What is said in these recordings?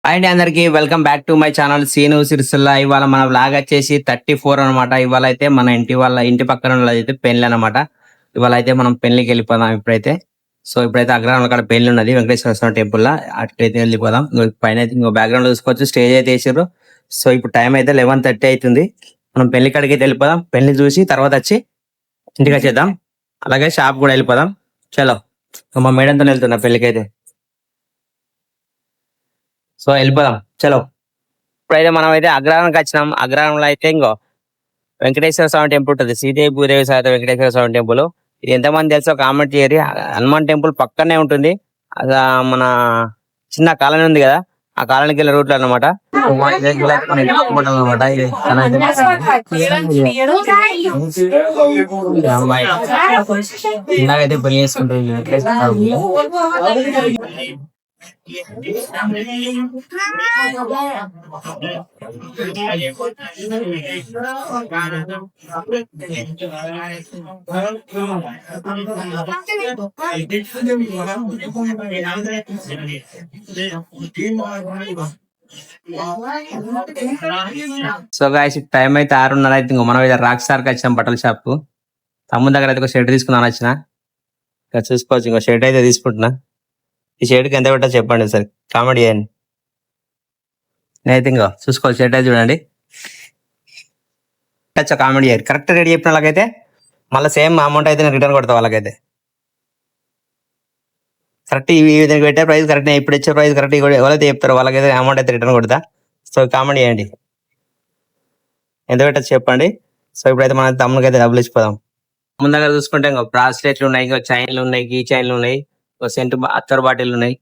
And అందరికి welcome back to my channel Seenu Sircilla. ఇవాళ మన వ్లాగ్ వచ్చేసి 34 అనమాట. ఇవాళ అయితే మన ఇంటి పక్కన అయితే పెళ్లి అనమాట. ఇవాళ అయితే మనం పెళ్లికి వెళ్ళిపోదాం ఇప్పుడైతే. సో ఇప్పుడైతే అగ్రహారం అక్కడ పెళ్లి ఉన్నది వెంకటేశ్వర స్వామి టెంపుల్ లా. అట్లయితే వెళ్ళిపోదాం. పైన అయితే ఇంకో బ్యాక్గ్రౌండ్ చూసుకోవచ్చు, స్టేజ్ అయితే వేసారు. సో ఇప్పుడు టైం అయితే 11:30 అవుతుంది. మనం పెళ్లి కాడికి అయితే వెళ్ళిపోదాం. పెళ్లి చూసి తర్వాత వచ్చి ఇంటికి వచ్చేద్దాం. అలాగే షాప్ కూడా వెళ్ళిపోదాం. చలో మా మేడంతో వెళ్తున్నా పెళ్లికి అయితే. సో వెళ్ళిపోదాం చలో. ఇప్పుడైతే మనం అయితే అగ్రహారానికి వచ్చినాం. అగ్రహారంలో అయితే ఇంకో వెంకటేశ్వర స్వామి టెంపుల్ ఉంటుంది. శ్రీదేవి భూదేవి సాయిత వెంకటేశ్వర స్వామి టెంపుల్. ఇది ఎంతమంది తెలుసో కామెంట్ చేయరు. హనుమాన్ టెంపుల్ పక్కనే ఉంటుంది. అది మన చిన్న కాలనీ ఉంది కదా, ఆ కాలనీకి వెళ్ళే రూట్లో అనమాట. ఇలాగైతే పెళ్లి చేసుకుంటుంది. సో గాయస్ టైం అయితే 6:30 అయితే ఇంకో మనం అయితే రాక్ స్టార్ కి వచ్చాం బట్టల షాప్. తమ్ముని దగ్గర అయితే ఒక షర్ట్ తీసుకున్నాను వచ్చిన. ఇక్కడ చూసుకోవచ్చు, ఇంకో షర్ట్ అయితే తీసుకుంటున్నా. ఈ షర్ట్ కి ఎంత పెట్టా చెప్పండి సార్, కామెడీ చేయండి. నేనైతే ఇంకో చూసుకోవచ్చు, షర్ట్ అయితే చూడండి. కామెడీ చేయాలి. కరెక్ట్ రేట్ చెప్పిన వాళ్ళకైతే మళ్ళీ సేమ్ అమౌంట్ అయితే నేను రిటర్న్ కొడతా. వాళ్ళకైతే కరెక్ట్ ఈ విధంగా పెట్టే ప్రైస్ కరెక్ట్, ఇప్పుడు ఇచ్చే ప్రైస్ కరెక్ట్ ఎవరైతే చెప్తారో వాళ్ళకైతే అమౌంట్ అయితే రిటర్న్ కొడతా. సో కామెంట్ చేయండి, ఎంత పెట్టచ్చు చెప్పండి. సో ఇప్పుడైతే మన తమ్ముడికి అయితే డబ్బులు ఇచ్చిపోదాం. ముందు దగ్గర చూసుకుంటే ఇంకా బ్రాస్లెట్లు ఉన్నాయి, ఇంకా చైన్లు ఉన్నాయి, కీ చైన్లు ఉన్నాయి, సెంట్ అత్తర్ బాటిల్ ఉన్నాయి.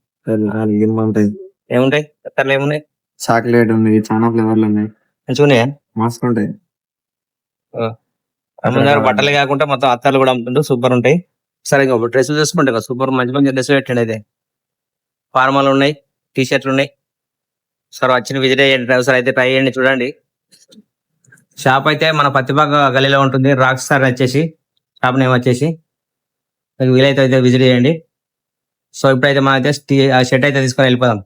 ఏముంటాయి అత్తర్లు? ఏమున్నాయి? చాక్లెట్ ఉంది, చాలా ఫ్లేవర్లు ఉన్నాయి, మంచిగా ఉన్నాయా? మస్తు ఉంటాయి. ముందు దగ్గర బట్టలు కాకుండా మొత్తం అత్తర్లు కూడా అమ్ముతుంటూ సూపర్ ఉంటాయి. సరే ఇంకా డ్రెస్సులు చూసుకుంటే సూపర్ మంచి మంచి డ్రెస్సులు పెట్టండి. అయితే ఫార్మల్ ఉన్నాయి, టీ షర్ట్లు ఉన్నాయి. సార్ వచ్చిన విజిట్ అయ్యండి, ఒకసారి అయితే ట్రై చేయండి, చూడండి. షాప్ అయితే మన పత్తిపాక గలీలో ఉంటుంది. రాక్ స్టార్ వచ్చేసి షాప్ నేమ్ వచ్చేసి. మీకు వీలైతే అయితే విజిట్ చేయండి. సో ఇప్పుడైతే మనం అయితే షర్ట్ అయితే తీసుకొని వెళ్ళిపోదాం.